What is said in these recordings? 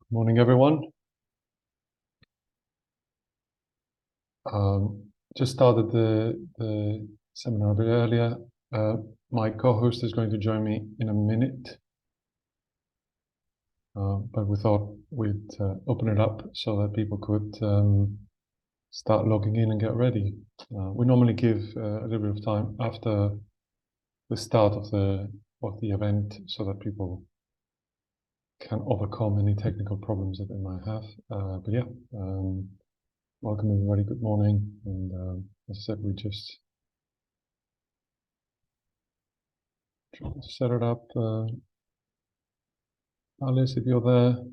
Morning, everyone. Just started the seminar a bit earlier. My co-host is going to join me in a minute, but we thought we'd open it up so that people could start logging in and get ready. We normally give a little bit of time after the start of the event so that people can overcome any technical problems that they might have. But yeah. Welcome everybody, good morning, and as I said, we just try to set it up. Alice, if you're there.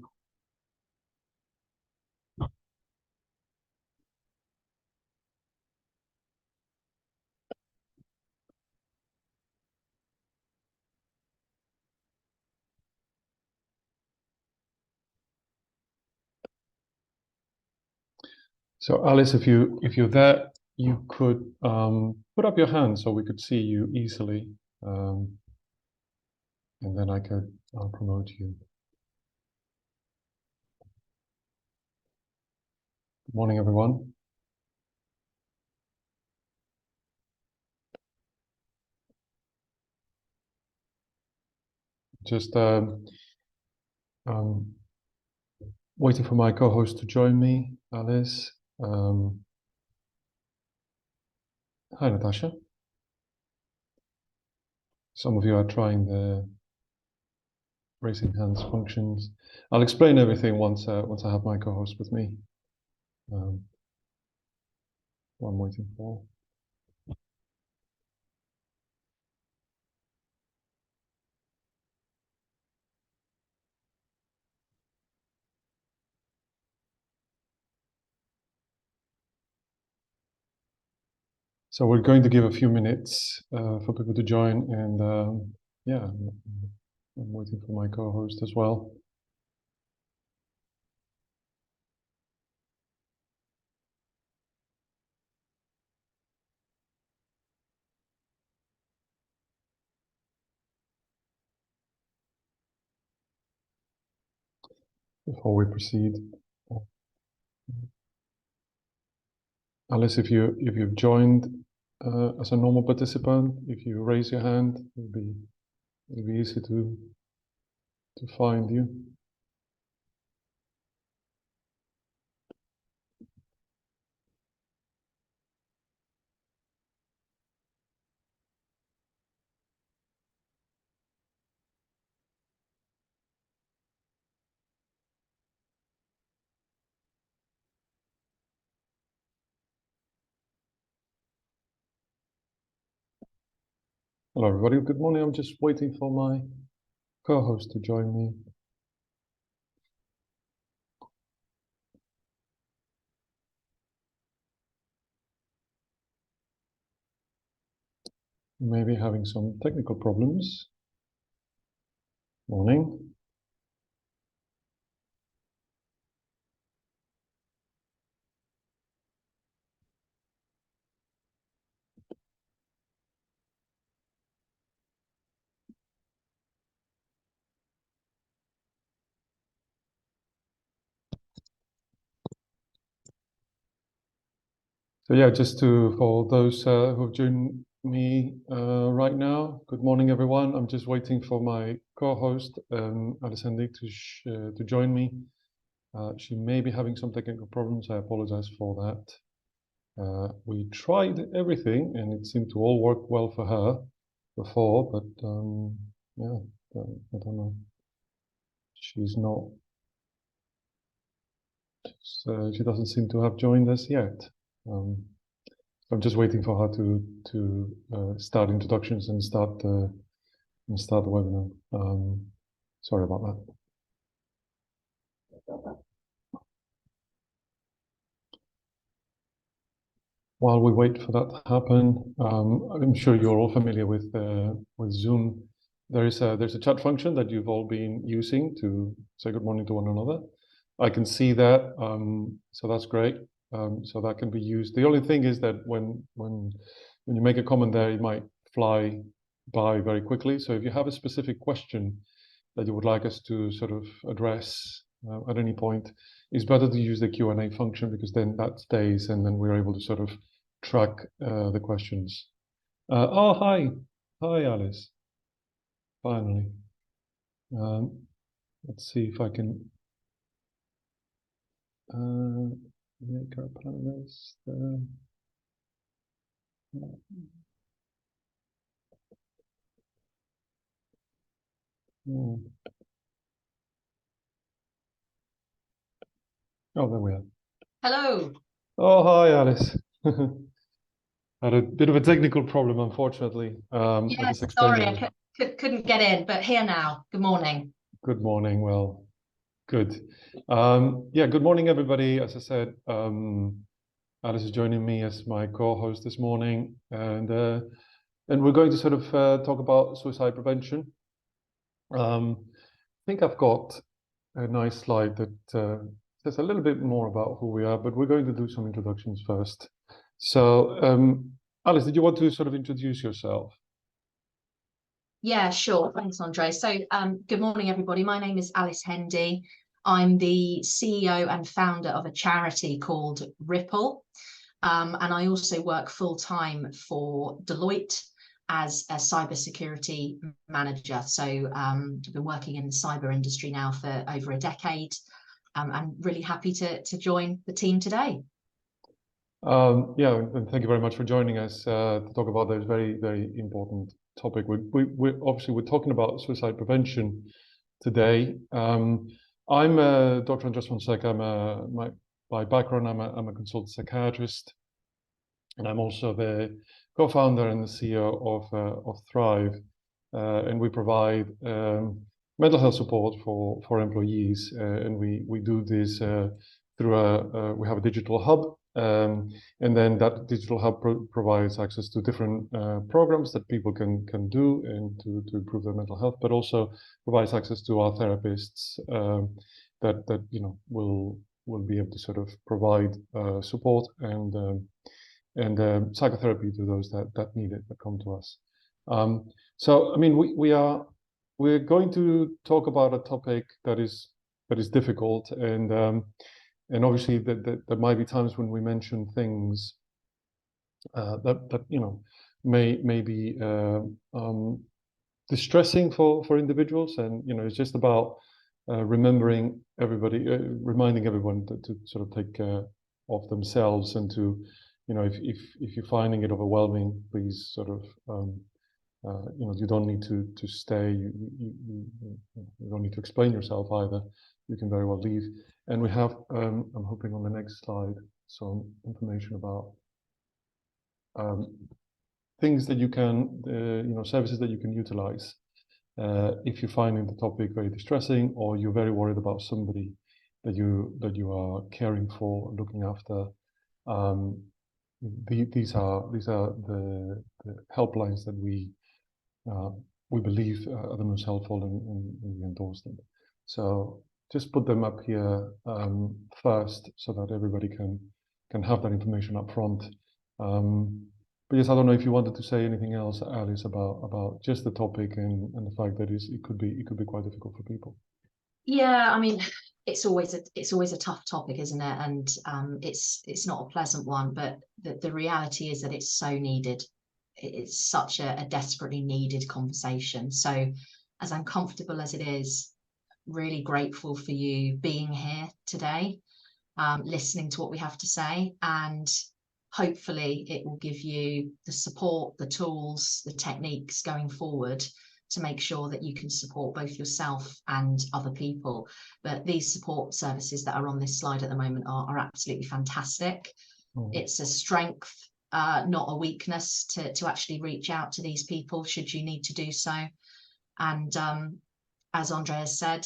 So Alice, if you're there, you could put up your hand so we could see you easily, and then I'll promote you. Good morning, everyone. Just waiting for my co-host to join me, Alice. Hi, Natasha. Some of you are trying the raising hands functions. I'll explain everything once I have my co-host with me. What I'm waiting for. So we're going to give a few minutes for people to join, and yeah, I'm waiting for my co-host as well. Before we proceed, Alice, if you've joined as a normal participant, if you raise your hand, it'll be easy to find you. Hello, everybody. Good morning. I'm just waiting for my co-host to join me. Maybe having some technical problems. Morning. So yeah, just for those who've joined me right now, good morning, everyone. I'm just waiting for my co-host, Alessandra, to join me. She may be having some technical problems. I apologize for that. We tried everything, and it seemed to all work well for her before, but yeah, I don't know. She's not. She doesn't seem to have joined us yet. I'm just waiting for her to start introductions and start the webinar. Sorry about that. While we wait for that to happen, I'm sure you're all familiar with Zoom. There's a chat function that you've all been using to say good morning to one another. I can see that, so that's great. So that can be used. The only thing is that when you make a comment there, it might fly by very quickly. So if you have a specific question that you would like us to sort of address at any point, it's better to use the Q&A function, because then that stays, and then we're able to sort of track the questions. Oh, hi, Alice. Finally, let's see if I can make our panelist. Oh, there we are. Hello. Oh, hi, Alice. Had a bit of a technical problem, unfortunately. I Yes, just explained sorry, it. couldn't get in, but here now. Good morning. Good morning. Well, good. Yeah, good morning, everybody. As I said, Alice is joining me as my co-host this morning, and we're going to sort of talk about suicide prevention. I think I've got a nice slide that says a little bit more about who we are, but we're going to do some introductions first. So, Alice, did you want to sort of introduce yourself? Yeah, sure. Thanks, Andre. So, good morning, everybody. My name is Alice Hendy. I'm the CEO and founder of a charity called Ripple. And I also work full-time for Deloitte as a cybersecurity manager. So I've been working in the cyber industry now for over a decade. I'm really happy to join the team today. Yeah, and thank you very much for joining us to talk about this very, very important topic. We're obviously talking about suicide prevention today. I'm Dr. Andres Fonseca. By background, I'm a consultant psychiatrist, and I'm also the co-founder and the CEO of Thrive, and we provide mental health support for employees, and we do this through we have a digital hub. And then that digital hub provides access to different programs that people can do and to improve their mental health, but also provides access to our therapists that will be able to sort of provide support and psychotherapy to those that need it, that come to us. So I mean, we're going to talk about a topic that is difficult, and obviously there might be times when we mention things that may be distressing for individuals, and it's just about reminding everyone to sort of take care of themselves, and to if you're finding it overwhelming, please sort of you don't need to stay. You don't need to explain yourself either. You can very well leave. And we have, I'm hoping on the next slide, some information about things that you can, services that you can utilize if you're finding the topic very distressing, or you're very worried about somebody that you are caring for, looking after. These are the helplines that we believe are the most helpful, and we endorse them. So just put them up here first, so that everybody can have that information up front. But yes, I don't know if you wanted to say anything else, Alice, about just the topic and the fact that it could be quite difficult for people. Yeah, I mean, it's always a tough topic, isn't it? And it's not a pleasant one, but the reality is that it's so needed. It's such a desperately needed conversation. So, as uncomfortable as it is, really grateful for you being here today, listening to what we have to say, and hopefully it will give you the support, the tools, the techniques going forward to make sure that you can support both yourself and other people. But these support services that are on this slide at the moment are absolutely fantastic. It's a strength, not a weakness, to actually reach out to these people should you need to do so. And as Andreas said,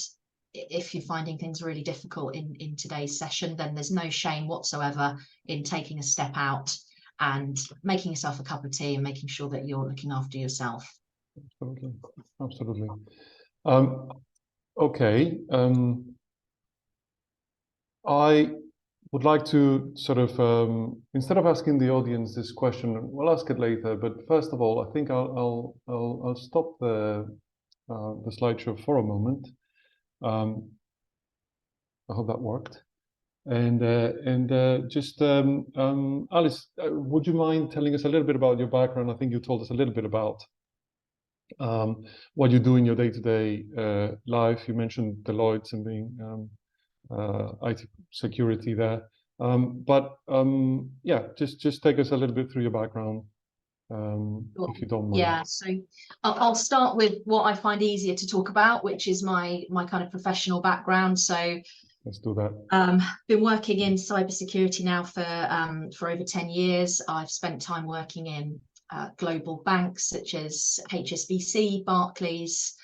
if you're finding things really difficult in today's session, then there's no shame whatsoever in taking a step out and making yourself a cup of tea and making sure that you're looking after yourself. Absolutely. Okay. I would like to sort of instead of asking the audience this question, we'll ask it later. But first of all, I think I'll stop the slideshow for a moment. I hope that worked. And just Alice, would you mind telling us a little bit about your background? I think you told us a little bit about what you do in your day-to-day life. You mentioned Deloitte and being IT security there. Yeah, just take us a little bit through your background, if you don't mind. Yeah, so I'll start with what I find easier to talk about, which is my kind of professional background. So Let's do that. been working in cybersecurity now for over 10 years. I've spent time working in global banks such as HSBC, Barclays,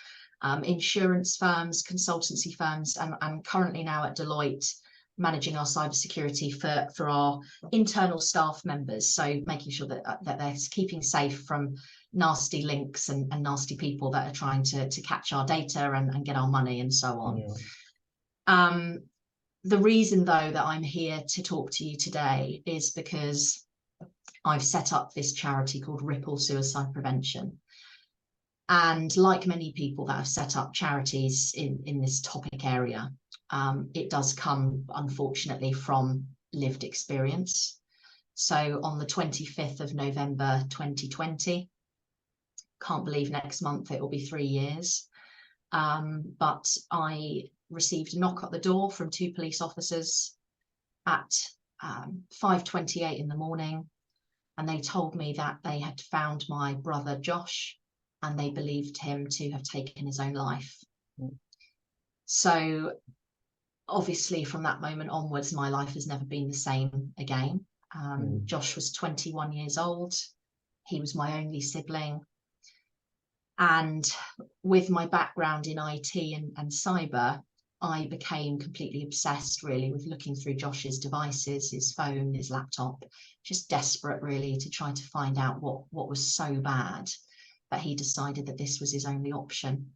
insurance firms, consultancy firms, and currently now at Deloitte, managing our cybersecurity for our internal staff members. So making sure that they're keeping safe from nasty links and nasty people that are trying to catch our data and get our money and so on. Yeah. The reason, though, that I'm here to talk to you today is because I've set up this charity called Ripple Suicide Prevention. And like many people that have set up charities in this topic area, it does come, unfortunately, from lived experience. So on the 25th of November 2020, can't believe next month it will be 3 years, but I received a knock at the door from 2 police officers at 5:28 in the morning, and they told me that they had found my brother Josh and they believed him to have taken his own life. So obviously from that moment onwards, my life has never been the same again. Josh was 21 years old. He was my only sibling. And with my background in IT and cyber, I became completely obsessed, really, with looking through Josh's devices, his phone, his laptop, just desperate, really, to try to find out what was so bad that he decided that this was his only option.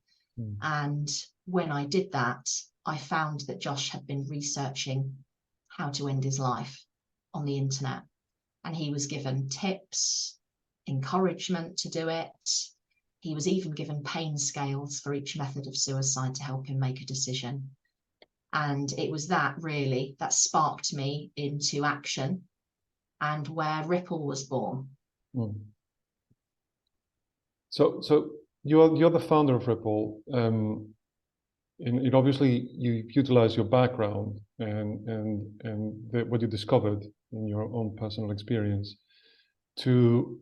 And when I did that, I found that Josh had been researching how to end his life on the internet. And he was given tips, encouragement to do it. He was even given pain scales for each method of suicide to help him make a decision. And it was that really that sparked me into action and where Ripple was born. So you're the founder of Ripple. And obviously you utilize your background and what you discovered in your own personal experience to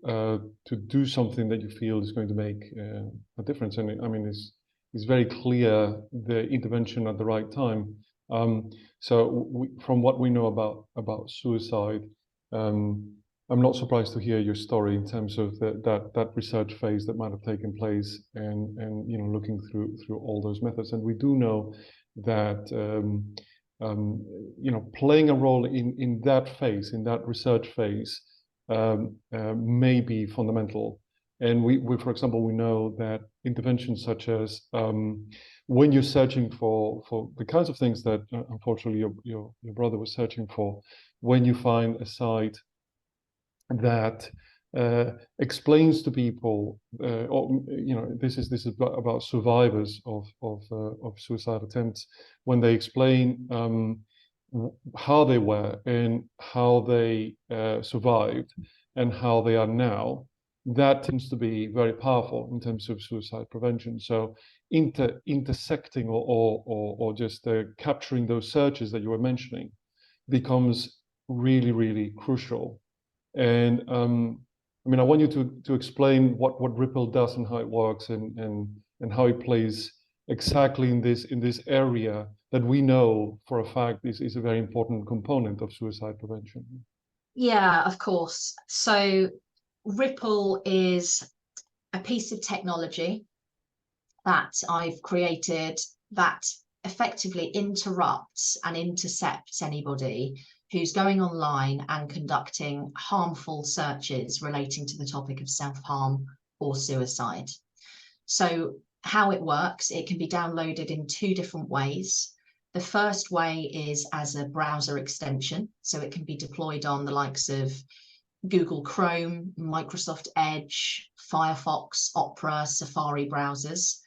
do something that you feel is going to make a difference. And I mean, it's very clear the intervention at the right time. From what we know about suicide, I'm not surprised to hear your story in terms of that research phase that might have taken place and looking through all those methods. And we do know that playing a role in that phase, in that research phase, may be fundamental. And we for example, we know that interventions such as when you're searching for the kinds of things that unfortunately your brother was searching for, when you find a site that explains to people, this is about survivors of suicide attempts, when they explain how they were and how they survived and how they are now, that tends to be very powerful in terms of suicide prevention. So intersecting or just capturing those searches that you were mentioning becomes really, really crucial. And I mean, I want you to explain what Ripple does and how it works and how it plays exactly in this area that we know for a fact is a very important component of suicide prevention. Yeah, of course. So Ripple is a piece of technology that I've created that effectively interrupts and intercepts anybody who's going online and conducting harmful searches relating to the topic of self-harm or suicide. So how it works, it can be downloaded in 2 different ways. The first way is as a browser extension. So it can be deployed on the likes of Google Chrome, Microsoft Edge, Firefox, Opera, Safari browsers.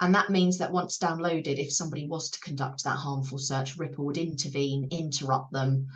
And that means that once downloaded, if somebody was to conduct that harmful search, Ripple would intervene, interrupt them,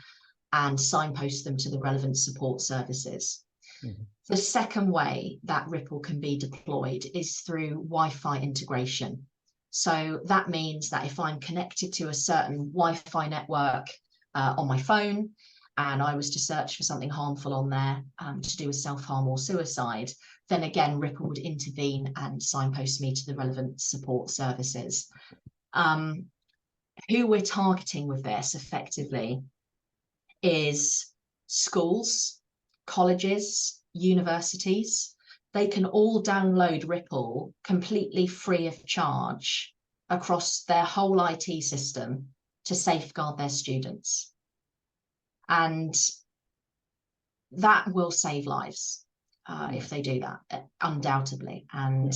and signpost them to the relevant support services. Mm-hmm. The second way that Ripple can be deployed is through Wi-Fi integration. So that means that if I'm connected to a certain Wi-Fi network on my phone, and I was to search for something harmful on there to do with self-harm or suicide, then again, Ripple would intervene and signpost me to the relevant support services. Who we're targeting with this effectively is schools, colleges, universities. They can all download Ripple completely free of charge across their whole IT system to safeguard their students. And that will save lives if they do that, undoubtedly. And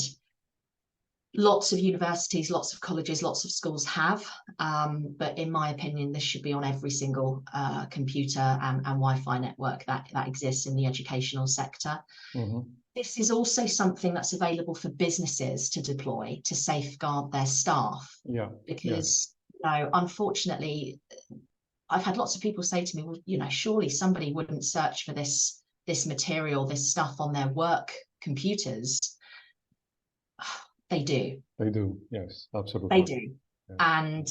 lots of universities, lots of colleges, lots of schools have, but in my opinion, this should be on every single computer and Wi-Fi network that exists in the educational sector. Mm-hmm. This is also something that's available for businesses to deploy to safeguard their staff. Yeah. Because, you know, unfortunately, I've had lots of people say to me, well, you know, surely somebody wouldn't search for this material, this stuff on their work computers. They do. They do. Yes, absolutely. They do. Yeah. And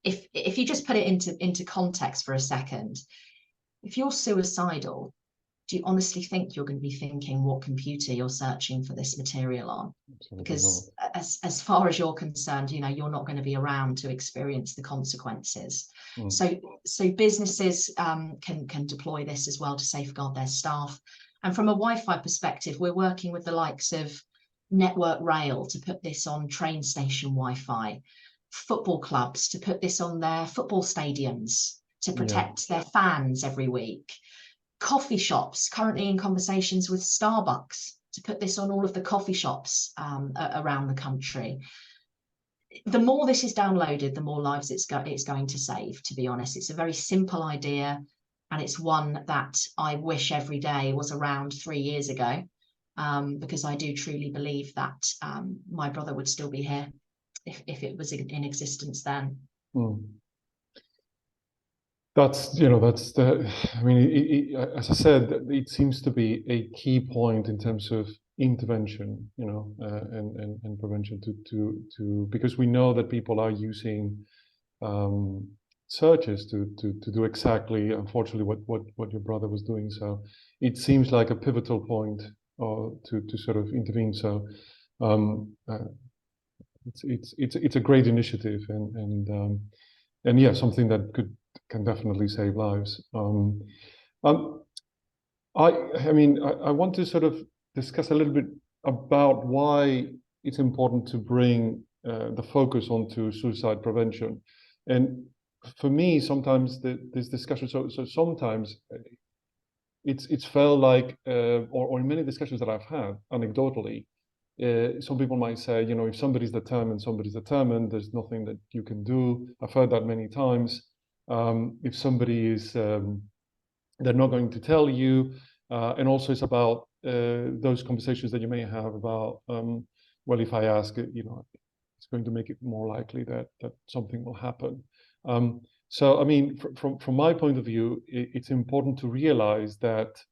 if you just put it into context for a second, if you're suicidal, do you honestly think you're going to be thinking what computer you're searching for this material on? Absolutely because not. As far as you're concerned, you know, you're not going to be around to experience the consequences. So businesses can deploy this as well to safeguard their staff. And from a Wi-Fi perspective, we're working with the likes of Network Rail to put this on train station Wi-Fi, football clubs to put this on their football stadiums to protect their fans every week, coffee shops currently in conversations with Starbucks to put this on all of the coffee shops around the country. The more this is downloaded, the more lives it's going to save, to be honest. It's a very simple idea, and it's one that I wish every day was around 3 years ago. Because I do truly believe that my brother would still be here if it was in existence then. That's, you know, that's the, I mean, as I said, it seems to be a key point in terms of intervention, you know, and prevention to because we know that people are using searches to do exactly, unfortunately, what your brother was doing. So it seems like a pivotal point to sort of intervene. So it's a great initiative and yeah, something that can definitely save lives. I mean, I want to sort of discuss a little bit about why it's important to bring the focus onto suicide prevention. And for me, sometimes this discussion, so sometimes it's felt like, or in many discussions that I've had, anecdotally, some people might say, you know, if somebody's determined, there's nothing that you can do. I've heard that many times. If somebody is, they're not going to tell you. And also it's about those conversations that you may have about, well, if I ask it, you know, it's going to make it more likely that something will happen. So, I mean, from my point of view, it's important to realize that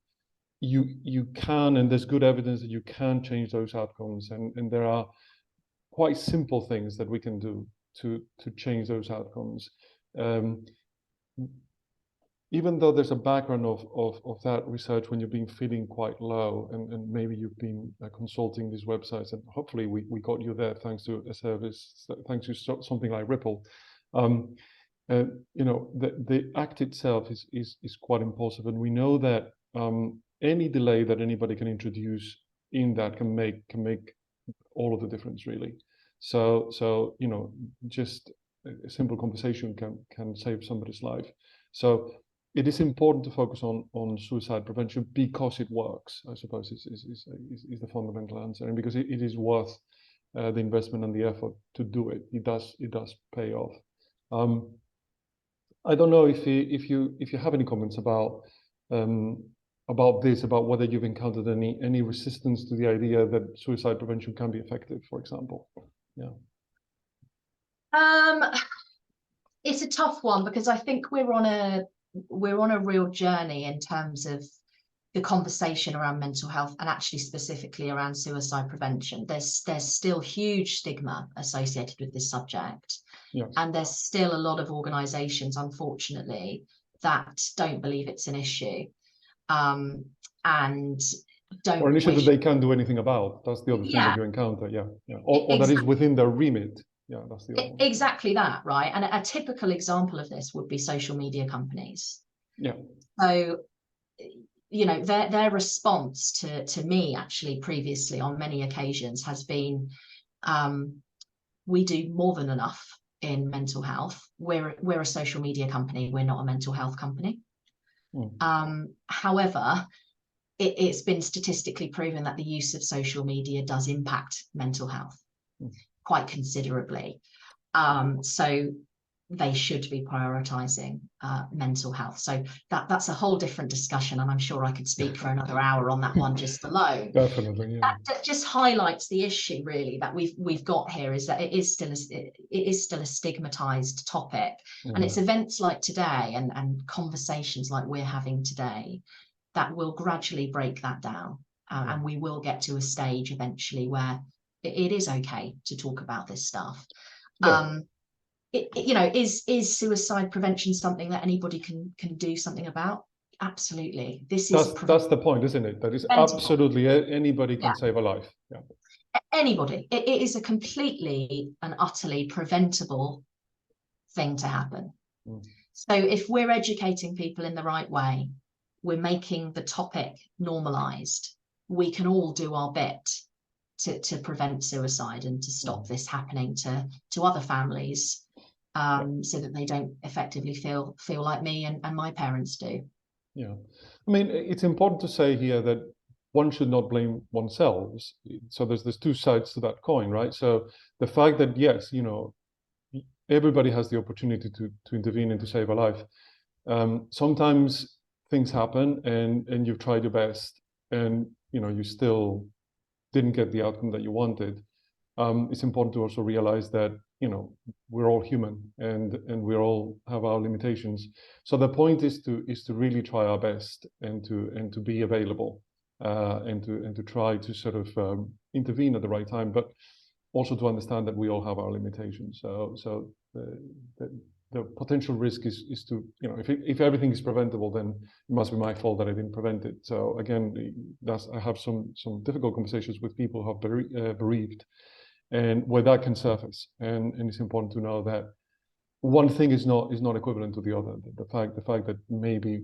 you can, and there's good evidence that you can change those outcomes, and there are quite simple things that we can do to change those outcomes. Even though there's a background of that research when you've been feeling quite low, and maybe you've been consulting these websites, and hopefully we got you there thanks to a service, thanks to something like Ripple. You know, the act itself is quite impulsive, and we know that any delay that anybody can introduce in that can make all of the difference, really. So you know, just a simple conversation can save somebody's life. So it is important to focus on suicide prevention because it works, I suppose, is the fundamental answer, and because it is worth the investment and the effort to do it. It does pay off. I don't know if you have any comments about this, about whether you've encountered any resistance to the idea that suicide prevention can be effective, for example. Yeah. It's a tough one, because I think we're on a real journey in terms of the conversation around mental health, and actually specifically around suicide prevention. There's still huge stigma associated with this subject. Yes. And there's still a lot of organizations, unfortunately, that don't believe it's an issue, and don't Or an issue wish. that they can't do anything about. That's the other thing that you encounter. Yeah, yeah. Or that is within their remit. Yeah, that's the other one. Exactly that, right? And a typical example of this would be social media companies. Yeah. So, you know, their response to me, actually, previously on many occasions, has been, we do more than enough in mental health. We're a social media company. We're not a mental health company. However, it's been statistically proven that the use of social media does impact mental health quite considerably. So they should be prioritizing mental health. So that's a whole different discussion, and I'm sure I could speak for another hour on that one just alone. Definitely, yeah. That just highlights the issue, really, that we've got here, is that it is still a stigmatized topic. And it's events like today and conversations like we're having today that will gradually break that down, and we will get to a stage eventually where it is okay to talk about this stuff. Yeah. You know, is suicide prevention something that anybody can do something about? Absolutely. That's the point, isn't it? That is absolutely anybody can save a life. Yeah. Anybody. It is a completely and utterly preventable thing to happen. So if we're educating people in the right way, we're making the topic normalized, we can all do our bit to prevent suicide and to stop this happening to other families, so that they don't effectively feel like me and my parents do. Yeah, I mean, it's important to say here that one should not blame oneself. So there's two sides to that coin, right? So the fact that, yes, you know, everybody has the opportunity to intervene and to save a life. Sometimes things happen and you've tried your best, and you know, you still didn't get the outcome that you wanted. It's important to also realize that, you know, we're all human and we all have our limitations. So the point is to really try our best and to be available, and to try to sort of intervene at the right time, but also to understand that we all have our limitations. So the potential risk is to, you know, if everything is preventable, then it must be my fault that I didn't prevent it. So again, I have some difficult conversations with people who are bereaved, and where that can surface, and it's important to know that one thing is not equivalent to the other. The fact that maybe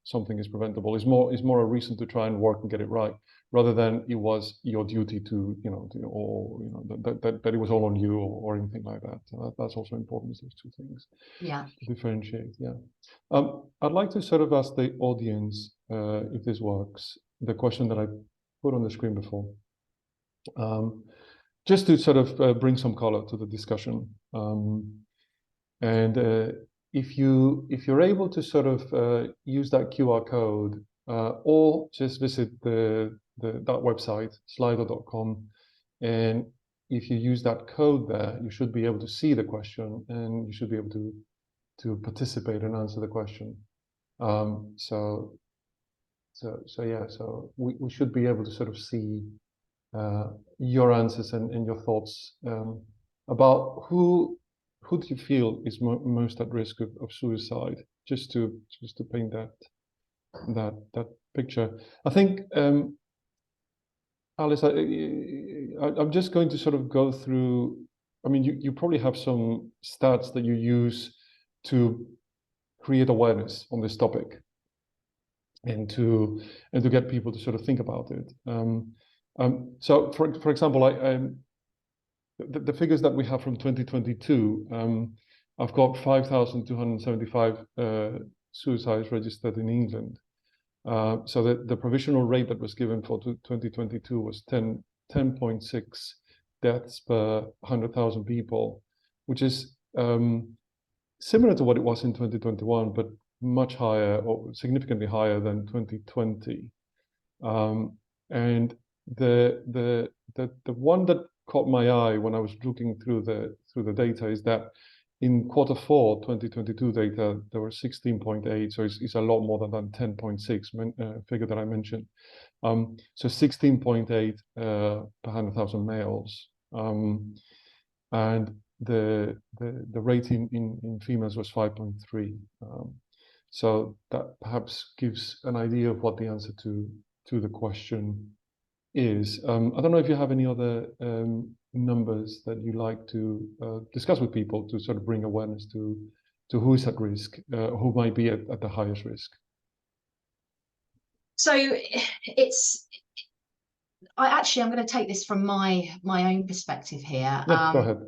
something is preventable is more a reason to try and work and get it right, rather than it was your duty to, you know, or you know, that it was all on you, or anything like that. So that's also important, those two things. Yeah. To differentiate. Yeah. I'd like to sort of ask the audience, if this works, the question that I put on the screen before. Just to sort of bring some color to the discussion. And if you're able to sort of use that QR code, or just visit that website, slido.com, and if you use that code there, you should be able to see the question, and you should be able to participate and answer the question. So yeah, so we should be able to sort of see your answers and your thoughts about who do you feel is most at risk of suicide, just to paint that picture. I think, Alice, I'm just going to sort of go through. I mean, you probably have some stats that you use to create awareness on this topic, and to get people to sort of think about it. So, for example, the figures that we have from 2022, I've got 5,275 suicides registered in England. So the provisional rate that was given for 2022 was 10.6 deaths per 100,000 people, which is similar to what it was in 2021, but much higher, or significantly higher than 2020. And the one that caught my eye when I was looking through the data is that in Q4 2022 data, there were 16.8, so it's a lot more than 10.6 figure that I mentioned. So 16.8 per 100,000 males, and the rate in females was 5.3. So that perhaps gives an idea of what the answer to the question is. I don't know if you have any other numbers that you like to discuss with people to sort of bring awareness to who is at risk, who might be at the highest risk. So I'm going to take this from my own perspective here. Yeah, go ahead.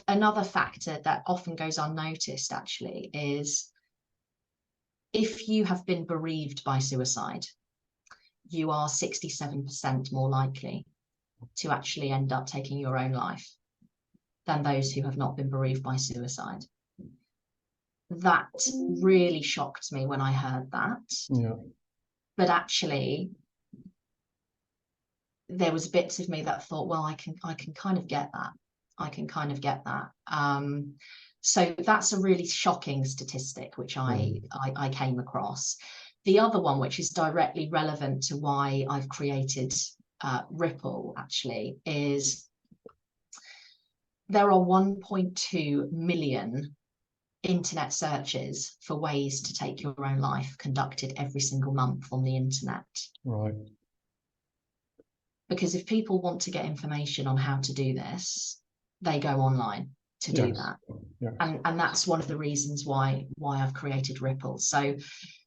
Another factor that often goes unnoticed actually is if you have been bereaved by suicide, you are 67% more likely to actually end up taking your own life than those who have not been bereaved by suicide. That really shocked me when I heard that. Yeah. But actually, there was bits of me that thought, well, I can kind of get that. I can kind of get that. So that's a really shocking statistic, which I came across. The other one, which is directly relevant to why I've created Ripple, actually, is there are 1.2 million internet searches for ways to take your own life conducted every single month on the internet. Right. Because if people want to get information on how to do this, they go online to do that. Yes. And that's one of the reasons why I've created Ripple. So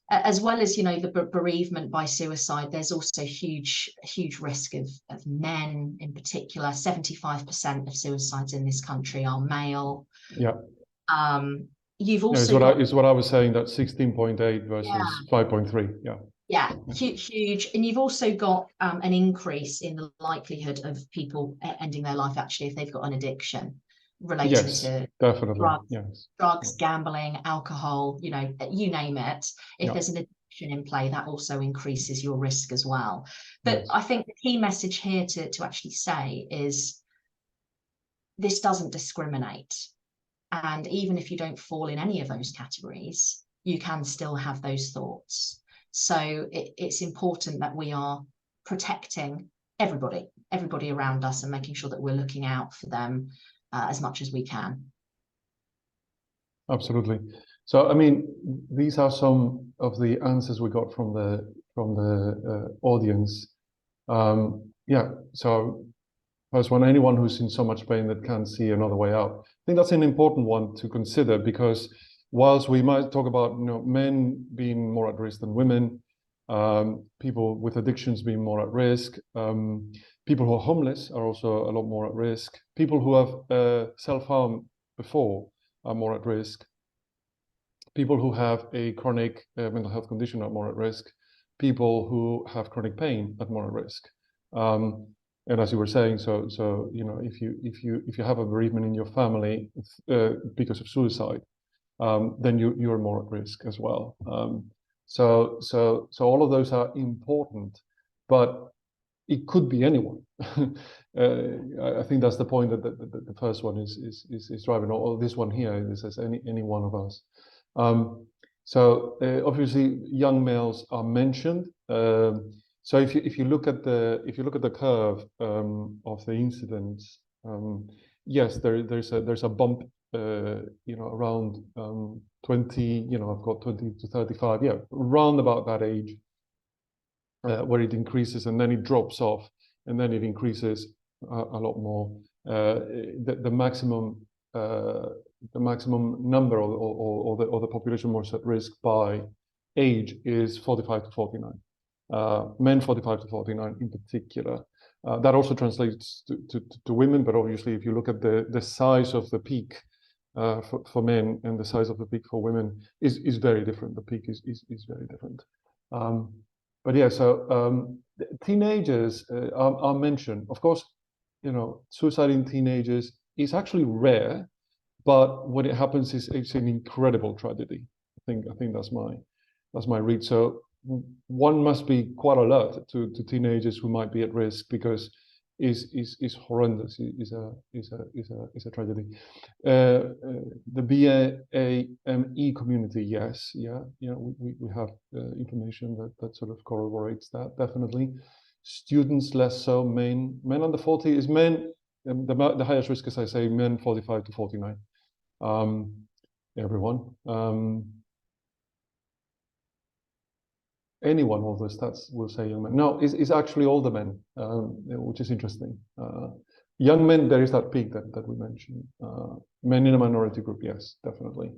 as well as, the bereavement by suicide, there's also huge risk of men in particular. 75% of suicides in this country are male. Yeah. You've also is what I was saying, that 16.8 versus 5.3. Yeah. Yeah, huge. And you've also got an increase in the likelihood of people ending their life, actually, if they've got an addiction relating to definitely. drugs, gambling, alcohol, you name it. If there's an addiction in play, that also increases your risk as well. But I think the key message here to actually say is this doesn't discriminate. And even if you don't fall in any of those categories, you can still have those thoughts. So it's important that we are protecting everybody around us and making sure that we're looking out for them as much as we can. Absolutely. So, I mean, these are some of the answers we got from the audience. So first one, anyone who's in so much pain that can't see another way out. I think that's an important one to consider, because whilst we might talk about men being more at risk than women, people with addictions being more at risk, people who are homeless are also a lot more at risk. People who have self-harm before are more at risk. People who have a chronic mental health condition are more at risk. People who have chronic pain are more at risk. And as you were saying, so if you have a bereavement in your family because of suicide, then you're more at risk as well. So all of those are important, but it could be anyone. I think that's the point that the first one is driving, or this one here. This is any one of us. So obviously, young males are mentioned. So if you look at the curve of the incidence, yes, there's a bump. Around 20. I've got 20 to 35. Yeah, around about that age, where it increases and then it drops off, and then it increases a lot more. The maximum number or the population most at risk by age is 45 to 49. Men 45 to 49 in particular. That also translates to women, but obviously if you look at the size of the peak for men and the size of the peak for women is very different. The peak is very different. But yeah, so teenagers are mentioned. Of course, suicide in teenagers is actually rare, but when it happens, it's an incredible tragedy. I think that's my read. So one must be quite alert to teenagers who might be at risk, because is horrendous. Is a tragedy. The BAME community, yes, we have information that sort of corroborates that, definitely. Students less so. Men under 40 is men. The highest risk, as I say, men 45 to 49. Everyone. Anyone of the stats will say young men. No, it's actually older men, which is interesting. Young men, there is that peak that we mentioned. Men in a minority group, yes, definitely.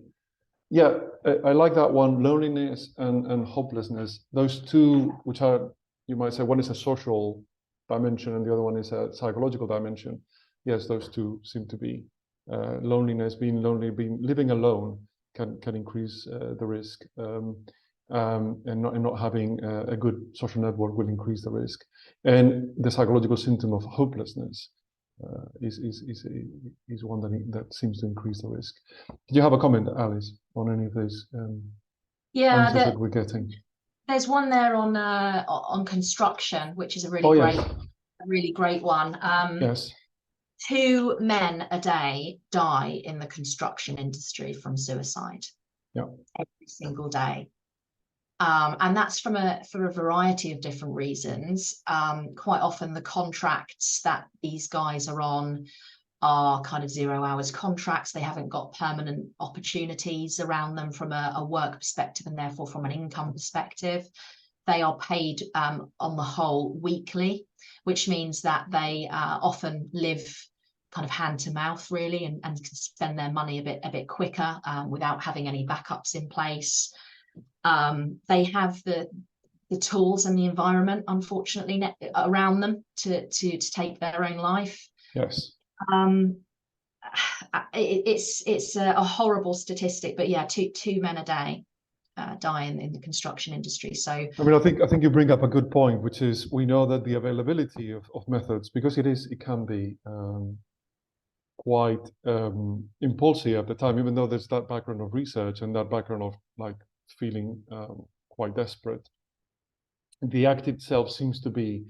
Yeah, I like that one. Loneliness and hopelessness. Those two, which are, you might say, one is a social dimension and the other one is a psychological dimension. Yes, those two seem to be. Loneliness, being lonely, living alone can increase the risk. And not having a good social network will increase the risk. And the psychological symptom of hopelessness is one that seems to increase the risk. Did you have a comment, Alice, on any of these answers that we're getting? There's one there on construction, which is a really great one. Yes. 2 men a day die in the construction industry from suicide. Yeah. Every single day. And that's for a variety of different reasons. Quite often the contracts that these guys are on are kind of 0 hours contracts. They haven't got permanent opportunities around them from a work perspective and therefore from an income perspective. They are paid on the whole weekly, which means that they often live kind of hand to mouth really and can spend their money a bit quicker without having any backups in place. They have the tools and the environment, unfortunately, around them to take their own life. Yes. It's a horrible statistic, but yeah, two men a day die in the construction industry. So I mean, I think you bring up a good point, which is we know that the availability of methods, because it can be quite impulsive at the time, even though there's that background of research and that background of like feeling quite desperate. The act itself seems to be,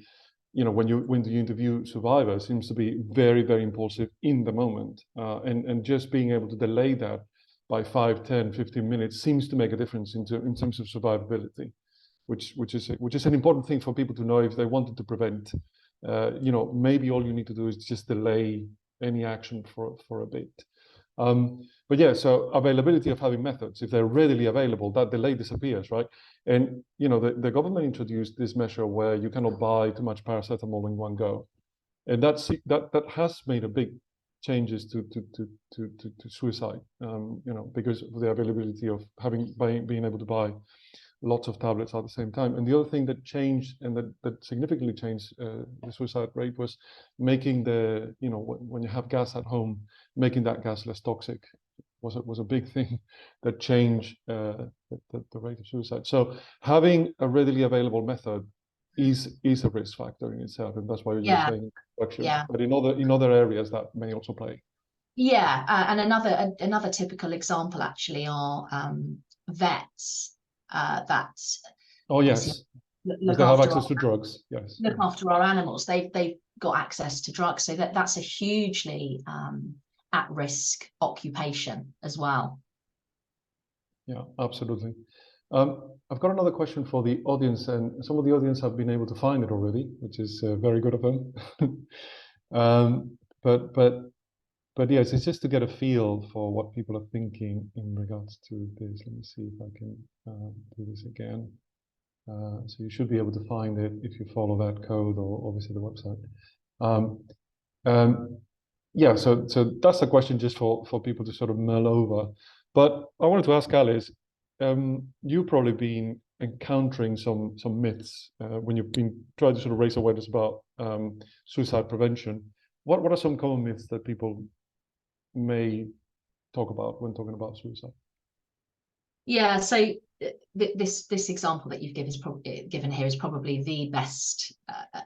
when you interview survivors, seems to be very, very impulsive in the moment, and just being able to delay that by 5, 10, 15 minutes seems to make a difference in terms of survivability, which is an important thing for people to know if they wanted to prevent. Maybe all you need to do is just delay any action for a bit. But yeah, so availability of having methods, if they're readily available, that delay disappears, right? And the government introduced this measure where you cannot buy too much paracetamol in one go, and that has made a big changes to suicide, because of the availability of being able to buy lots of tablets at the same time. And the other thing that changed and that significantly changed the suicide rate was making when you have gas at home, making that gas less toxic was a big thing that changed the rate of suicide. So having a readily available method is a risk factor in itself, and that's why you're saying construction. Yeah. But in other areas that may also play. Yeah, and another typical example actually are vets that yes, look they have after access to drugs. Yes, look after our animals. They've got access to drugs, so that's a hugely at-risk occupation as well. Yeah, absolutely. I've got another question for the audience, and some of the audience have been able to find it already, which is very good of them. But yes, it's just to get a feel for what people are thinking in regards to this. Let me see if I can do this again. So you should be able to find it if you follow that code or obviously the website. Yeah, so that's a question just for people to sort of mull over. But I wanted to ask Alice, you've probably been encountering some myths when you've been trying to sort of raise awareness about suicide prevention. What are some common myths that people may talk about when talking about suicide? Yeah, so this example that you've given here is probably the best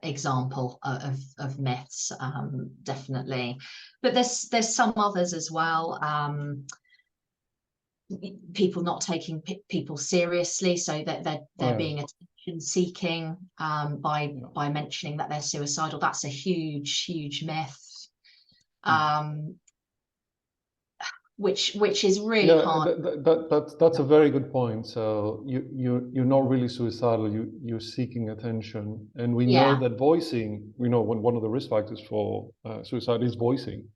example of myths, definitely. But there's some others as well. People not taking people seriously, so that they're being attention attention seeking by mentioning that they're suicidal. That's a huge myth, which is really hard. That's a very good point. So you're not really suicidal. You're seeking attention, and we know that voicing. We know one of the risk factors for suicide is voicing.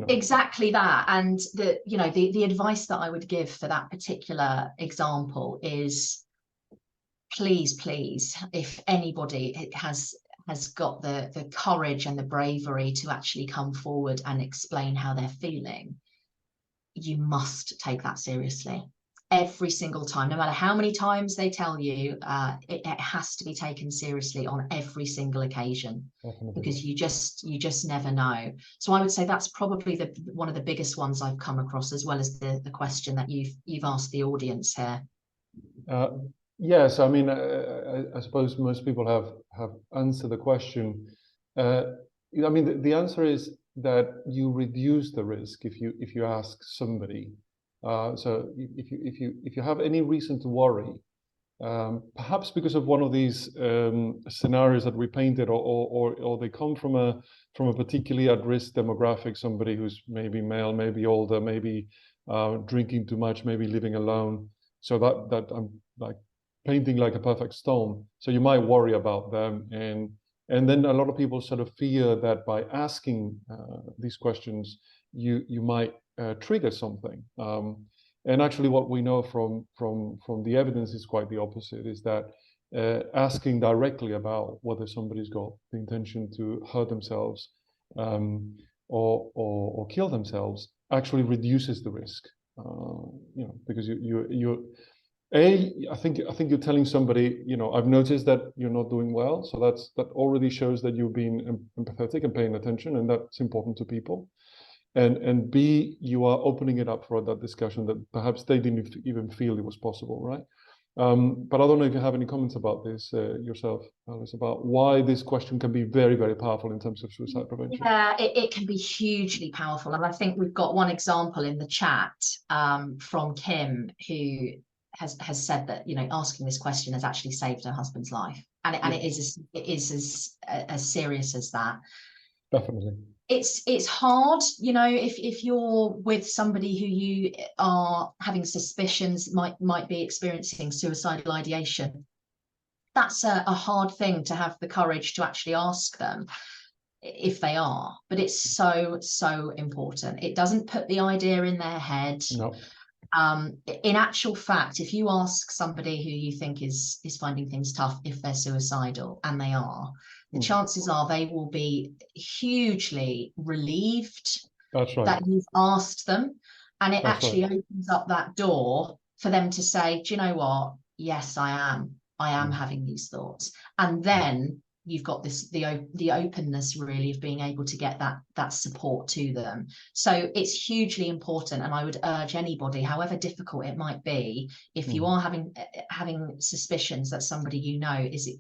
Exactly that. And the advice that I would give for that particular example is, please, if anybody has got the courage and the bravery to actually come forward and explain how they're feeling, you must take that seriously. Every single time, no matter how many times they tell you, it has to be taken seriously on every single occasion. Definitely. Because you just never know. So I would say that's probably one of the biggest ones I've come across, as well as the question that you've asked the audience here. Yes, I mean, I suppose most people have answered the question. I mean, the answer is that you reduce the risk if you ask somebody. So if you have any reason to worry, perhaps because of one of these scenarios that we painted, or they come from a particularly at-risk demographic, somebody who's maybe male, maybe older, maybe drinking too much, maybe living alone. So that I'm like painting like a perfect storm. So you might worry about them, and then a lot of people sort of fear that by asking these questions, you might trigger something. And actually, what we know from the evidence is quite the opposite. Is that asking directly about whether somebody's got the intention to hurt themselves or kill themselves actually reduces the risk. Because I think you're telling somebody, I've noticed that you're not doing well, so that already shows that you're being empathetic and paying attention, and that's important to people. And B, you are opening it up for that discussion that perhaps they didn't even feel it was possible, right? But I don't know if you have any comments about this yourself, Alice, about why this question can be very, very powerful in terms of suicide prevention. Yeah, it can be hugely powerful. And I think we've got one example in the chat from Kim, who has said that, asking this question has actually saved her husband's life. And it is as serious as that. Definitely. It's hard, if you're with somebody who you are having suspicions might be experiencing suicidal ideation. That's a hard thing to have the courage to actually ask them if they are, but it's so important. It doesn't put the idea in their head. No. In actual fact, if you ask somebody who you think is finding things tough, if they're suicidal, and they are, the chances are they will be hugely relieved that you've asked them, and it actually opens up that door for them to say, do you know what? Yes, I am having these thoughts. And then you've got the openness really of being able to get that support to them. So it's hugely important, and I would urge anybody, however difficult it might be, if you are having suspicions that somebody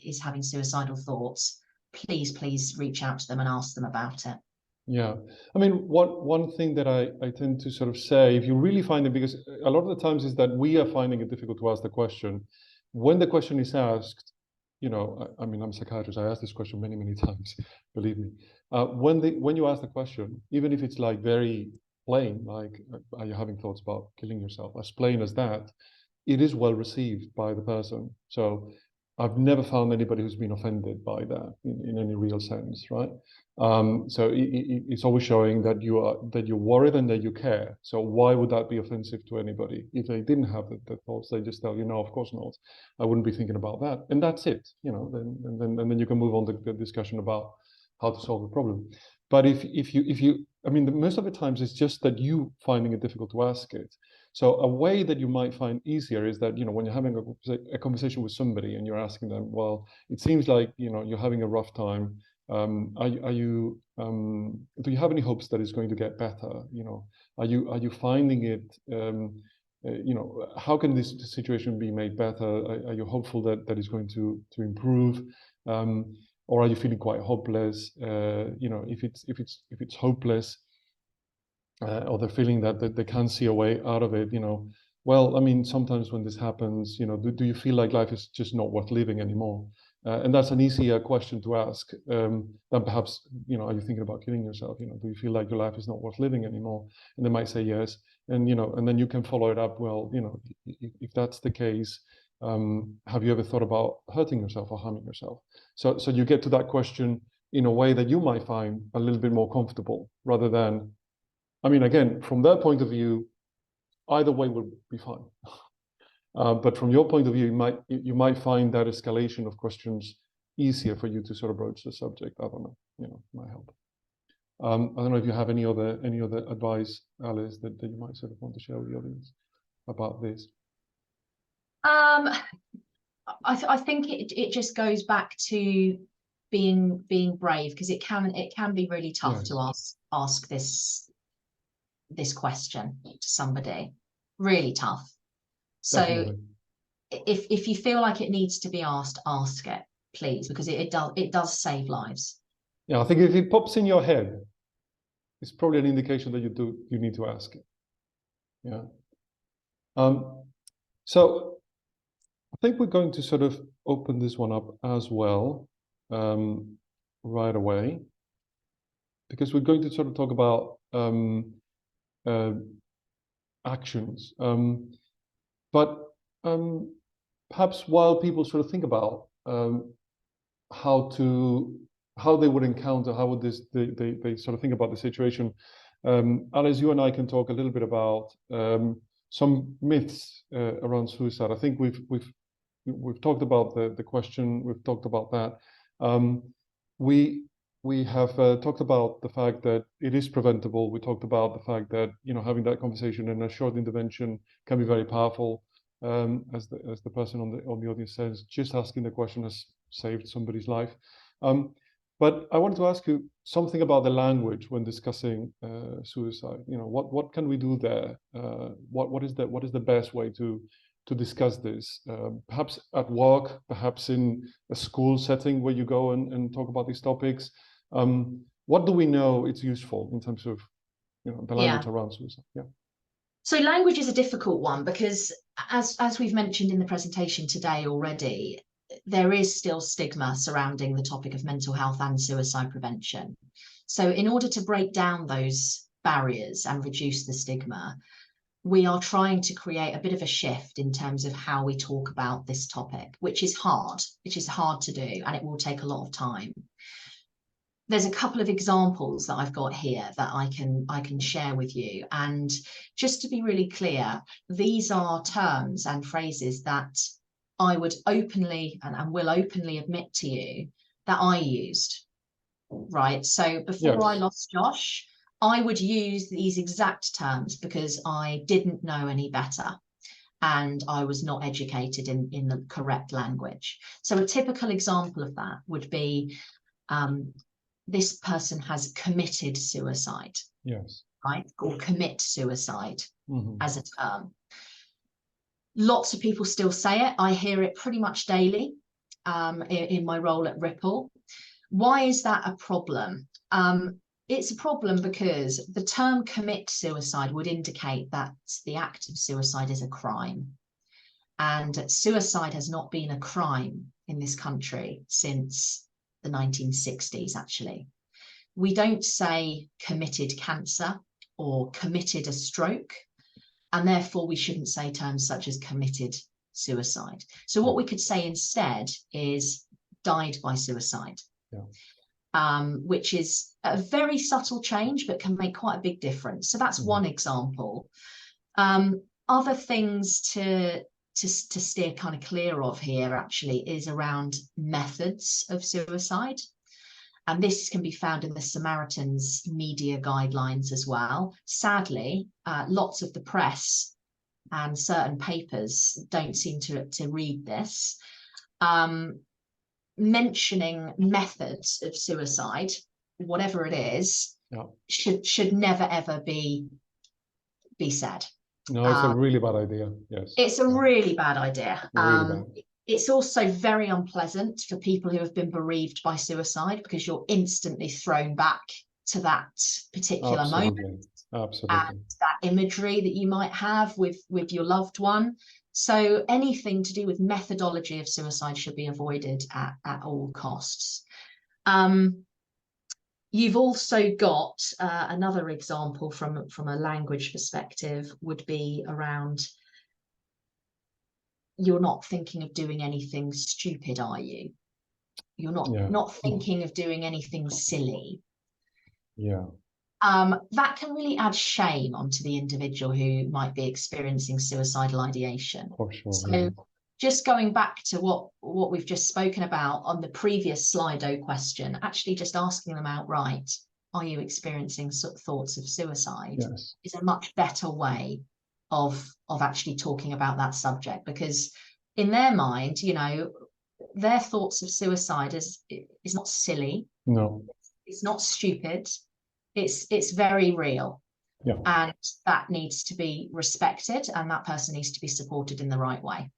is having suicidal thoughts, please reach out to them and ask them about it. Yeah, I mean, one thing that I tend to sort of say, if you really find it, because a lot of the times is that we are finding it difficult to ask the question. When the question is asked, I mean, I'm a psychiatrist. I asked this question many times, believe me. When you ask the question, even if it's like very plain, like, are you having thoughts about killing yourself? As plain as that, it is well received by the person. So I've never found anybody who's been offended by that in any real sense, right? So it's always showing that you're worried and that you care. So why would that be offensive to anybody? If they didn't have the thoughts, they just tell you, no, of course not. I wouldn't be thinking about that, and that's it. Then you can move on to the discussion about how to solve the problem. But if you, I mean, most of the times it's just that you finding it difficult to ask it. So a way that you might find easier is that, when you're having a conversation with somebody and you're asking them, well, it seems like, you're having a rough time. Do you have any hopes that it's going to get better? Are you finding it, how can this situation be made better? Are you hopeful that it's going to improve? Or are you feeling quite hopeless? If it's hopeless, or they're feeling that they can't see a way out of it, well, I mean, sometimes when this happens, do you feel like life is just not worth living anymore? And that's an easier question to ask than perhaps, are you thinking about killing yourself? Do you feel like your life is not worth living anymore? And they might say yes. And, and then you can follow it up. Well, if that's the case, have you ever thought about hurting yourself or harming yourself? So you get to that question in a way that you might find a little bit more comfortable rather than, I mean, again, from their point of view, either way will be fine. But from your point of view, you might find that escalation of questions easier for you to sort of broach the subject. I don't know, might help. I don't know if you have any other advice, Alice, that you might sort of want to share with the audience about this. I think it just goes back to being brave, because it can be really tough Yes. to ask this question to somebody. Really tough. Definitely. So if you feel like it needs to be asked, ask it, please, because it does save lives. Yeah, I think if it pops in your head, it's probably an indication that you need to ask it. Yeah. So I think we're going to sort of open this one up as well right away, because we're going to sort of talk about actions. But perhaps while people sort of think about how they would encounter, how would they sort of think about the situation, Alice, you and I can talk a little bit about some myths around suicide. I think we've talked about the question. We've talked about that. We have talked about the fact that it is preventable. We talked about the fact that having that conversation and a short intervention can be very powerful. As the person on the audience says, just asking the question has saved somebody's life. But I wanted to ask you something about the language when discussing suicide. What can we do there? What is the best way to discuss this? Perhaps at work, perhaps in a school setting where you go and talk about these topics. What do we know it's useful in terms of the language around suicide? Yeah. So language is a difficult one, because as we've mentioned in the presentation today already, there is still stigma surrounding the topic of mental health and suicide prevention. So in order to break down those barriers and reduce the stigma, we are trying to create a bit of a shift in terms of how we talk about this topic, which is hard to do, and it will take a lot of time. There's a couple of examples that I've got here that I can share with you. And just to be really clear, these are terms and phrases that I would openly and will openly admit to you that I used, right? So before I lost Josh, I would use these exact terms because I didn't know any better, and I was not educated in the correct language. So a typical example of that would be, this person has committed suicide. Yes. Right? Or commit suicide as a term. Lots of people still say it. I hear it pretty much daily in my role at Ripple. Why is that a problem? It's a problem because the term commit suicide would indicate that the act of suicide is a crime. And suicide has not been a crime in this country since the 1960s, actually. We don't say committed cancer or committed a stroke, and therefore we shouldn't say terms such as committed suicide. So what we could say instead is died by suicide, which is a very subtle change, but can make quite a big difference. So that's one example. Other things to steer kind of clear of here actually is around methods of suicide. And this can be found in the Samaritans media guidelines as well. Sadly, lots of the press and certain papers don't seem to read this. Mentioning methods of suicide, whatever it is, should never ever be said. No, it's a really bad idea. Yes. It's a really bad idea. Really bad. It's also very unpleasant for people who have been bereaved by suicide, because you're instantly thrown back to that particular moment Absolutely. Absolutely. and that imagery that you might have with your loved one. So anything to do with methodology of suicide should be avoided at all costs. You've also got another example from a language perspective would be around, you're not thinking of doing anything stupid, are you? You're not thinking of doing anything silly. Yeah. That can really add shame onto the individual who might be experiencing suicidal ideation. For sure. So Yeah. just going back to what we've just spoken about on the previous Slido question, actually just asking them outright, are you experiencing thoughts of suicide? Yes. Is a much better way of actually talking about that subject, because in their mind, you know, their thoughts of suicide is not silly. No. It's not stupid. It's very real. Yeah. And that needs to be respected, and that person needs to be supported in the right way.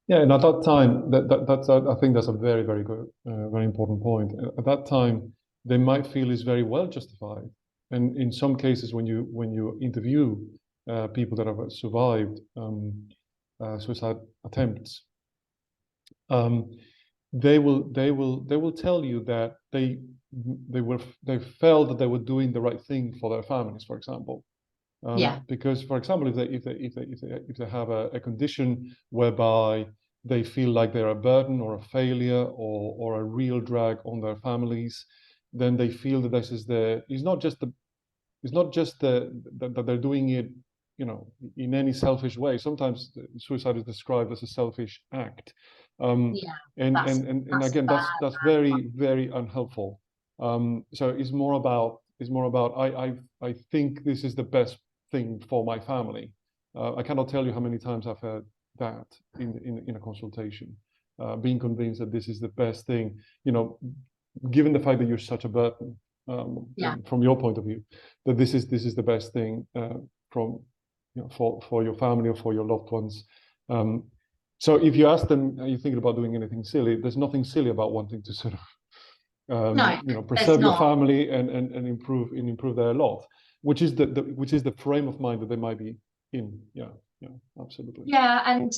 Yeah, and at that time, that's I think that's a very, very good, very important point. At that time, they might feel is very well justified, and in some cases, when you interview people that have survived suicide attempts, they will tell you that they felt that they were doing the right thing for their families, for example. Yeah. Because, for example, if they have a condition whereby they feel like they're a burden or a failure or a real drag on their families, then they feel that this is it's not just that they're doing it, you know, in any selfish way. Sometimes suicide is described as a selfish act, Yeah, and that's again, bad. that's very, very unhelpful. So it's more about I think this is the best thing for my family. I cannot tell you how many times I've heard that in a consultation, being convinced that this is the best thing, you know, given the fact that you're such a burden, Yeah. from your point of view, that this is the best thing from, you know, for your family or for your loved ones. So if you ask them, are you thinking about doing anything silly? There's nothing silly about wanting to sort of No, you know, there's preserve your not. family and improve their lot, which is the frame of mind that they might be in. Yeah, yeah, absolutely. Yeah, and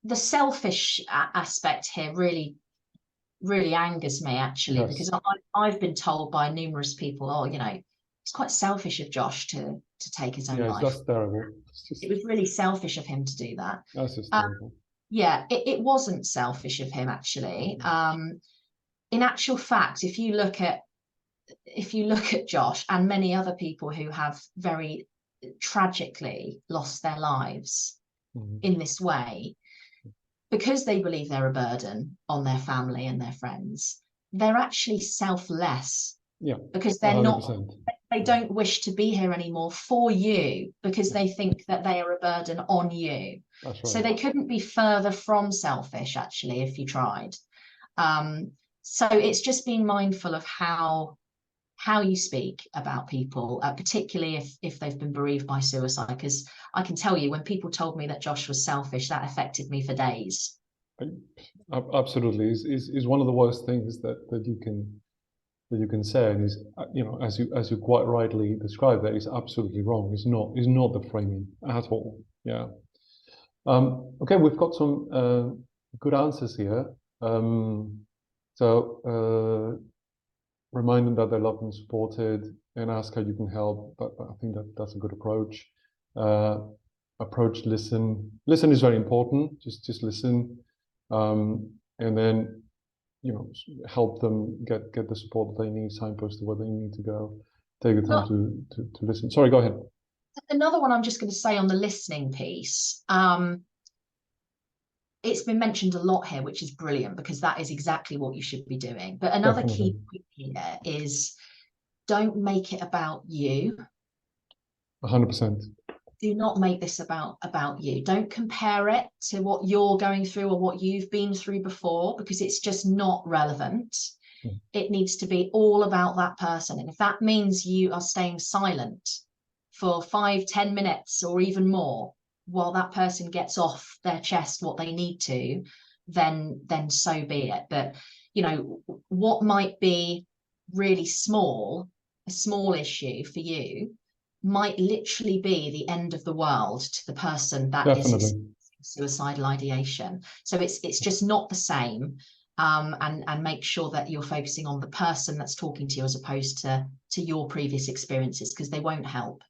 the selfish aspect here really angers me, actually, Yes. because I've been told by numerous people, oh, you know, it's quite selfish of Josh to take his own Yes, life. that's terrible. It was really selfish of him to do that. That's just terrible. Yeah, it wasn't selfish of him, actually. In actual fact, if you look at Josh and many other people who have very tragically lost their lives in this way, because they believe they're a burden on their family and their friends, they're actually selfless. Yeah, because they're 100%. they don't wish to be here anymore for you, because they think that they are a burden on you. That's right. So they couldn't be further from selfish, actually, if you tried. So it's just being mindful of how you speak about people, particularly if they've been bereaved by suicide, because I can tell you, when people told me that Josh was selfish, that affected me for days. Absolutely, is one of the worst things that you can say, and is, you know, as you quite rightly described, that is absolutely wrong. It's not the framing at all. Yeah. Okay, we've got some good answers here. So remind them that they're loved and supported, and ask how you can help. But I think that's a good approach. Listen. Listen is very important. Just listen, and then, you know, help them get the support that they need, signpost to where they need to go. Take the time to listen. Sorry, go ahead. Another one I'm just going to say on the listening piece. It's been mentioned a lot here, which is brilliant, because that is exactly what you should be doing. But another key point here is, don't make it about you. 100%. Do not make this about you. Don't compare it to what you're going through or what you've been through before, because it's just not relevant. It needs to be all about that person. And if that means you are staying silent for 5-10 minutes or even more while that person gets off their chest what they need to, then so be it. But, you know, what might be really small a small issue for you might literally be the end of the world to the person that is Definitely. experiencing suicidal ideation. So it's just not the same. And make sure that you're focusing on the person that's talking to you as opposed to your previous experiences, because they won't help.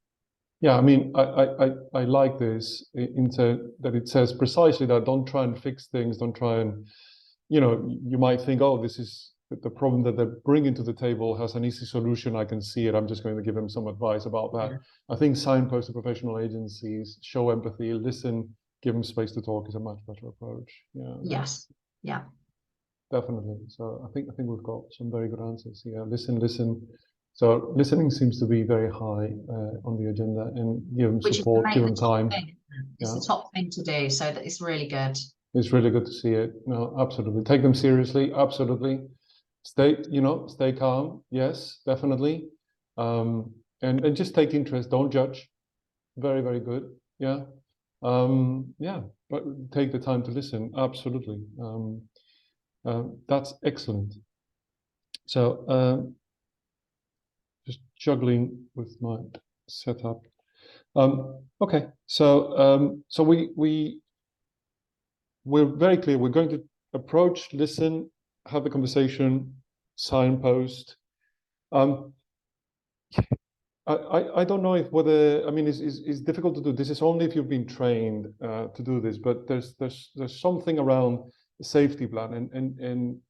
Yeah, I mean, I like this into that it says precisely that don't try and fix things, don't try and, you might think, oh, this is the problem that they're bringing to the table has an easy solution. I can see it. I'm just going to give them some advice about that. Yeah. I think signpost to professional agencies, show empathy, listen, give them space to talk is a much better approach. Yeah. Yes. Yeah. Definitely. So I think we've got some very good answers. Yeah, listen. So listening seems to be very high on the agenda, and give them Which is support, give the them top time. thing. It's Yeah, the top thing to do. So that it's really good. it's really good to see it. No, absolutely. Take them seriously. Absolutely. Stay calm. Yes, definitely. And just take interest. Don't judge. Very, very good. Yeah. Yeah. But take the time to listen. Absolutely. That's excellent. So just juggling with my setup. Okay, so we're very clear. We're going to approach, listen, have the conversation, signpost. Um, I don't know if whether, I mean, it's difficult to do. This is only if you've been trained to do this, but there's something around the safety plan, and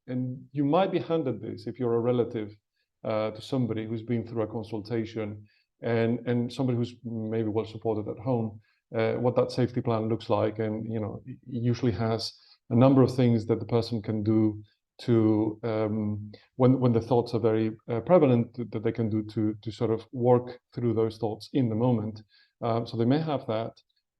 you might be handed this if you're a relative to somebody who's been through a consultation, and somebody who's maybe well supported at home, what that safety plan looks like, and it usually has a number of things that the person can do to when the thoughts are very prevalent, that they can do to sort of work through those thoughts in the moment. So they may have that,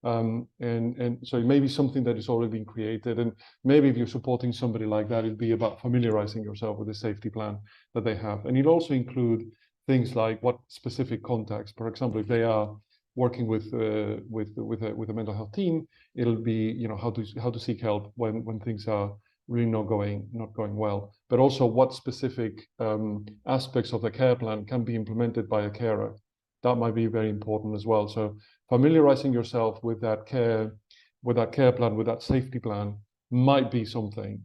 and so it may be something that is already been created, and maybe if you're supporting somebody like that, it'll be about familiarizing yourself with the safety plan that they have, and it'll also include things like what specific contacts. For example, if they are working with a mental health team, it'll be how to seek help when things are really not going well, but also what specific aspects of the care plan can be implemented by a carer. That might be very important as well. So familiarizing yourself with that care plan, with that safety plan, might be something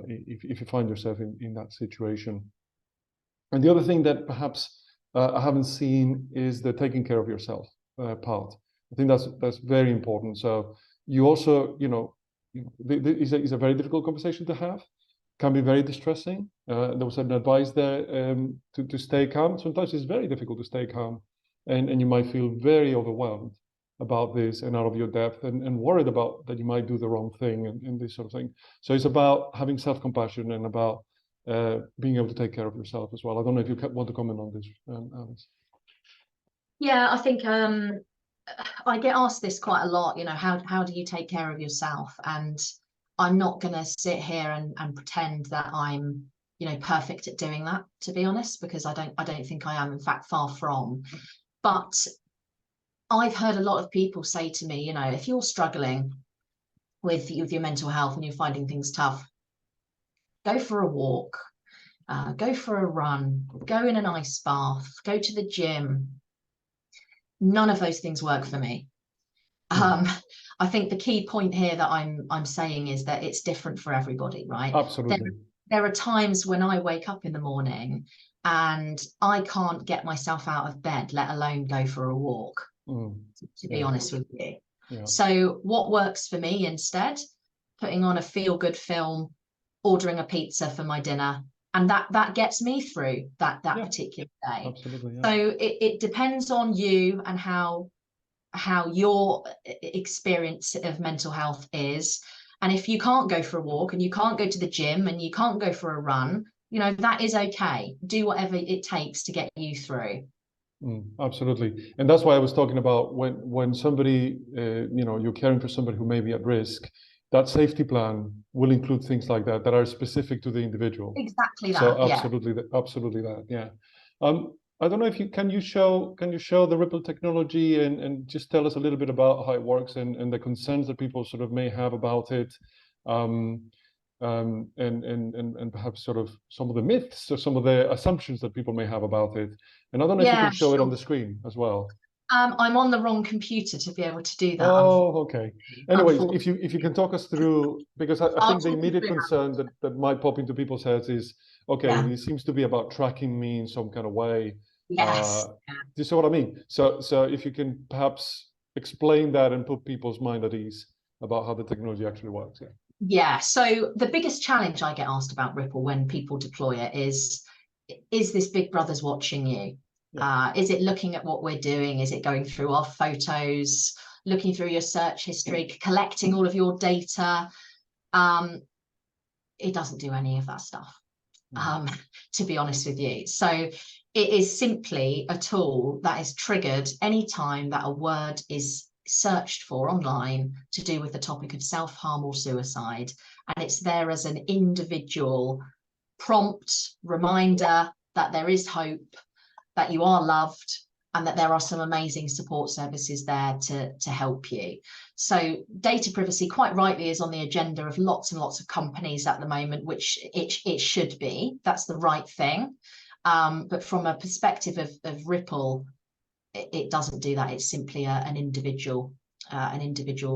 if you find yourself in that situation. And the other thing that perhaps I haven't seen is the taking care of yourself part. I think that's very important. So you also, it's a very difficult conversation to have. Can be very distressing. There was an advice there to stay calm. Sometimes it's very difficult to stay calm, and you might feel very overwhelmed about this and out of your depth, and worried about that you might do the wrong thing and this sort of thing. So it's about having self-compassion and about being able to take care of yourself as well. I don't know if you want to comment on this, Alice. Yeah, I think I get asked this quite a lot, how do you take care of yourself? And I'm not going to sit here and pretend that I'm, perfect at doing that, to be honest, because I don't think I am. In fact, far from. But I've heard a lot of people say to me, if you're struggling with your mental health and you're finding things tough, go for a walk, go for a run, go in an ice bath, go to the gym. None of those things work for me. I think the key point here that I'm saying is that it's different for everybody, right? Absolutely. There are times when I wake up in the morning and I can't get myself out of bed, let alone go for a walk, to be honest with you. Yeah. So what works for me instead? Putting on a feel-good film, ordering a pizza for my dinner, and that gets me through that particular day. Absolutely. Yeah. So it depends on you and how your experience of mental health is. And if you can't go for a walk and you can't go to the gym and you can't go for a run, that is okay. Do whatever it takes to get you through. Absolutely. And that's why I was talking about when somebody, you're caring for somebody who may be at risk, that safety plan will include things like that are specific to the individual. Exactly that. So absolutely, absolutely that. Yeah. I don't know if can you show the Ripple technology and just tell us a little bit about how it works and the concerns that people sort of may have about it. and perhaps sort of some of the myths or some of the assumptions that people may have about it. And I don't know if you Yeah, can show it on sure. the screen as well. I'm on the wrong computer to be able to do that, Oh, okay. Anyways, unfortunately. if you can talk us through, because I I'll think the talk you immediate through concern that might pop into people's heads is, okay, that. it seems to be about tracking me in some kind of way. Yeah. Uh, Yes. do you see what I mean? So if you can perhaps explain that and put people's mind at ease about how the technology actually works. Yeah. Yeah. So the biggest challenge I get asked about Ripple when people deploy it is this Big Brother's watching you? Yeah. Is it looking at what we're doing? Is it going through our photos, looking through your search history, collecting all of your data? Um, it doesn't do any of that stuff, to be honest with you. So it is simply a tool that is triggered anytime that a word is searched for online to do with the topic of self-harm or suicide. And it's there as an individual prompt reminder that there is hope, that you are loved, and that there are some amazing support services there to help you. So data privacy, quite rightly, is on the agenda of lots and lots of companies at the moment, which it should be. That's the right thing. But from a perspective of Ripple, it doesn't do that. It's simply an individual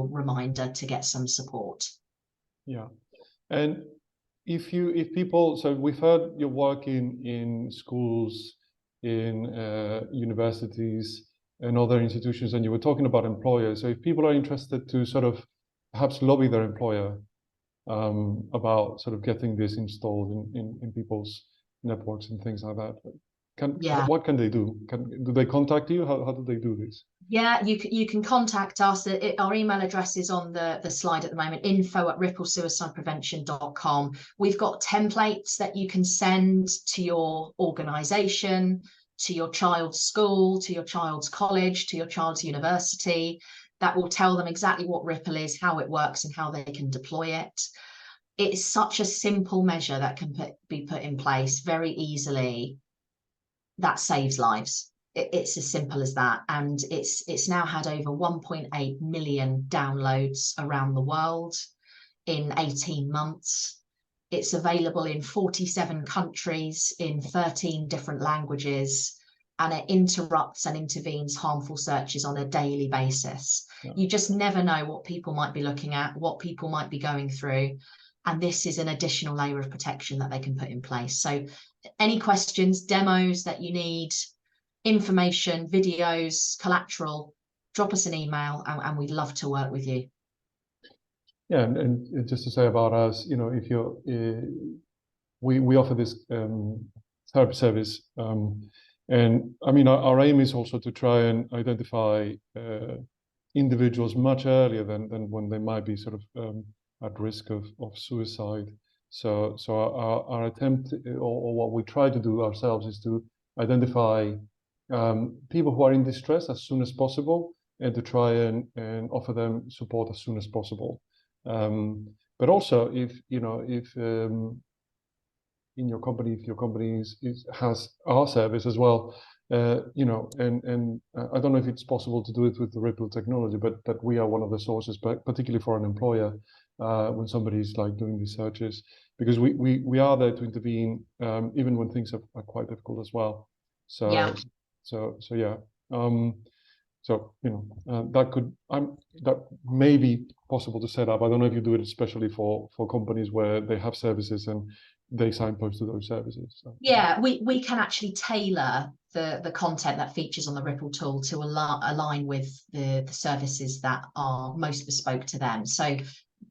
reminder to get some support. Yeah. And if people, so we've heard your work in schools, in universities and other institutions, and you were talking about employers. So if people are interested to sort of perhaps lobby their employer about sort of getting this installed in people's networks and things like that, Yeah. what can they do? Do they contact you? How do they do this? Yeah, you can contact us. Our email address is on the slide at the moment, info@ripplesuicideprevention.com. We've got templates that you can send to your organization, to your child's school, to your child's college, to your child's university, that will tell them exactly what Ripple is, how it works, and how they can deploy it. It's such a simple measure that can be put in place very easily that saves lives. It's as simple as that. And it's now had over 1.8 million downloads around the world in 18 months. It's available in 47 countries in 13 different languages, and it interrupts and intervenes harmful searches on a daily basis. Yeah. You just never know what people might be looking at, what people might be going through. And this is an additional layer of protection that they can put in place. So any questions, demos that you need, information, videos, collateral, drop us an email and we'd love to work with you. Yeah, and just to say about us, if you're, we offer this therapy service, and I mean our aim is also to try and identify individuals much earlier than when they might be sort of at risk of suicide. So our attempt, or what we try to do ourselves, is to identify people who are in distress as soon as possible, and to try and offer them support as soon as possible. But also, if in your company, if your company has our service as well, and I don't know if it's possible to do it with the Ripple technology, but that we are one of the sources, but particularly for an employer, when somebody's like doing these searches, because we are there to intervene, even when things are quite difficult as well. So Yeah. so yeah. So that may be possible to set up. I don't know if you do it especially for companies where they have services and they signpost to those services. So. Yeah, we can actually tailor the content that features on the Ripple tool to align with the services that are most bespoke to them. So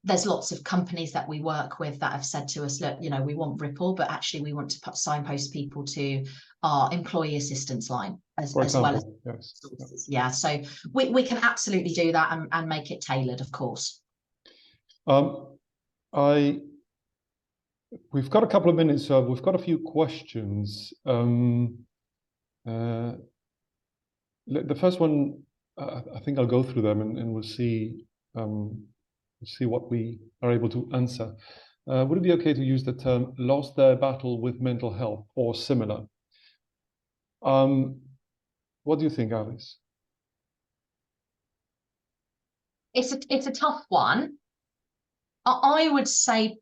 there's lots of companies that we work with that have said to us, look, we want Ripple, but actually we want to signpost people to our employee assistance line as well as yes. sources. Yeah, so we can absolutely do that and make it tailored, of course. We've got a couple of minutes, so we've got a few questions. The first one, I think I'll go through them and we'll see what we are able to answer. Would it be okay to use the term "lost their battle with mental health" or similar? What do you think, Alice? It's a tough one. I would say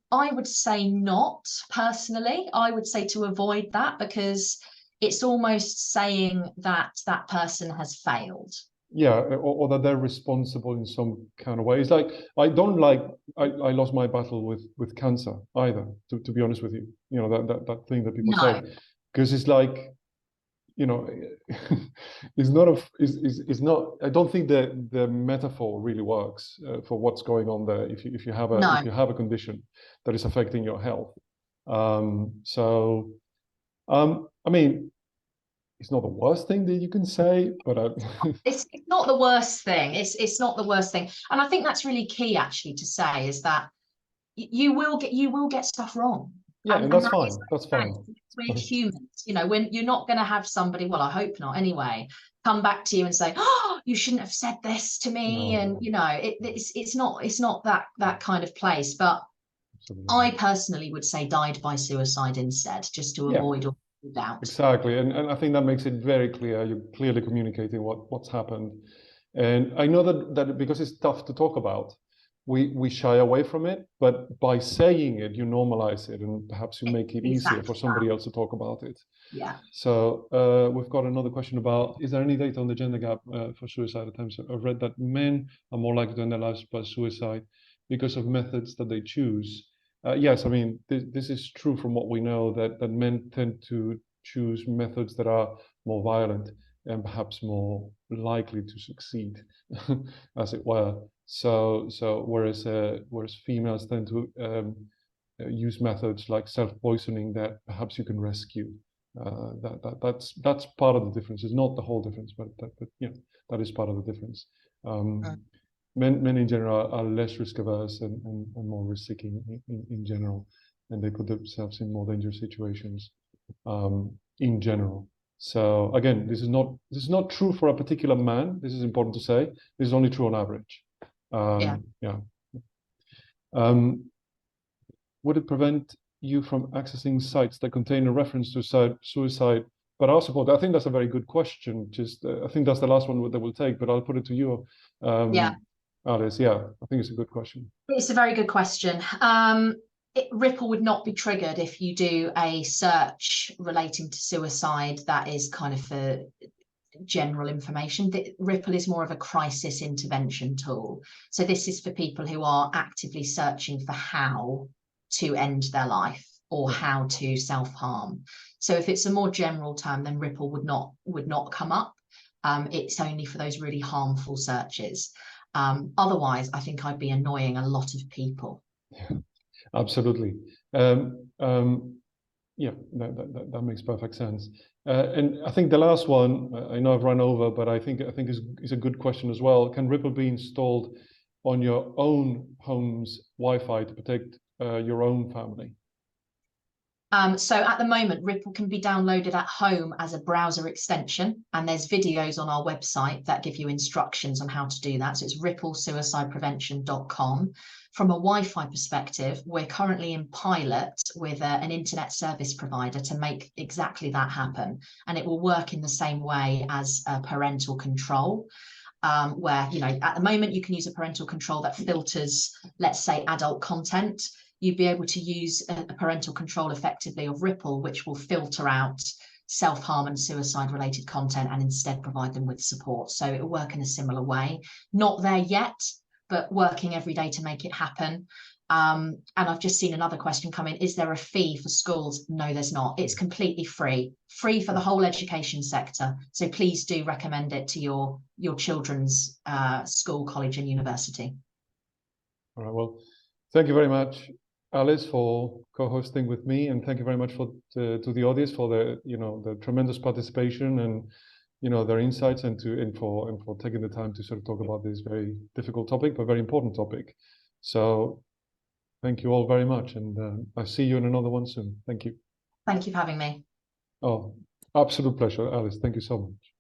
not personally. I would say to avoid that, because it's almost saying that that person has failed. Yeah, or that they're responsible in some kind of way. It's like I don't like I lost my battle with cancer either, to be honest with you. You know, that thing that people say, No, because it's like, you know, it's not it's not. I don't think the metaphor really works for what's going on there. If you have no. a condition that is affecting your health, I mean, it's not the worst thing that you can say, but It's not the worst thing. It's not the worst thing. And I think that's really key actually to say, is that you will get stuff wrong. yeah, and And that's that is fine. That's okay. fine. We're humans, when you're not going to have somebody, well, I hope not anyway, come back to you and say, oh, you shouldn't have said this to me. And No, it's not that kind of place. But absolutely. I personally would say died by suicide instead, just to Yeah, avoid all doubt. exactly. And I think that makes it very clear. You're clearly communicating what's happened. And I know that because it's tough to talk about, we shy away from it. But by saying it, you normalize it, and perhaps you make it easier for Exactly that. somebody else to talk about it. Yeah. So we've got another question about, is there any data on the gender gap for suicide attempts? I've read that men are more likely to end their lives by suicide because of methods that they choose. Yes, I mean, this is true from what we know, that men tend to choose methods that are more violent and perhaps more likely to succeed, as it were. So whereas females tend to use methods like self-poisoning that perhaps you can rescue. That's part of the difference. It's not the whole difference, but yeah, that is part of the difference. Mm. Men in general are less risk averse and more risk seeking in general, and they put themselves in more dangerous situations in general. So again, this is not true for a particular man. This is important to say. This is only true on average. Yeah. Yeah. Would it prevent you from accessing sites that contain a reference to suicide but are supported? I think that's a very good question. Just I think that's the last one that we'll take, but I'll put it to you, Yeah. Alice. Yeah, I think it's a good question. It's a very good question. Ripple would not be triggered if you do a search relating to suicide that is kind of for general information. Ripple is more of a crisis intervention tool. So this is for people who are actively searching for how to end their life or Yeah. how to self-harm. So if it's a more general term, then Ripple would not come up. It's only for those really harmful searches. Otherwise, I think I'd be annoying a lot of people. Yeah, absolutely. Yeah, that makes perfect sense. And I think the last one, I know I've run over, but I think is a good question as well. Can Ripple be installed on your own home's Wi-Fi to protect your own family? So at the moment, Ripple can be downloaded at home as a browser extension, and there's videos on our website that give you instructions on how to do that. So it's ripplesuicideprevention.com. From a Wi-Fi perspective, we're currently in pilot with an internet service provider to make exactly that happen. And it will work in the same way as parental control. Where, at the moment you can use a parental control that filters, let's say, adult content. You'd be able to use a parental control effectively of Ripple, which will filter out self-harm and suicide related content and instead provide them with support. So it will work in a similar way. Not there yet, but working every day to make it happen. And I've just seen another question come in. Is there a fee for schools? No, there's not. It's completely free for the whole education sector. So please do recommend it to your children's school, college and university. All right. Well, thank you very much, Alice, for co-hosting with me, and thank you very much to the audience for the tremendous participation and their insights and for taking the time to sort of talk about this very difficult topic but very important topic. So thank you all very much, and I'll see you in another one soon. Thank you. Thank you for having me. Oh, absolute pleasure, Alice. Thank you so much.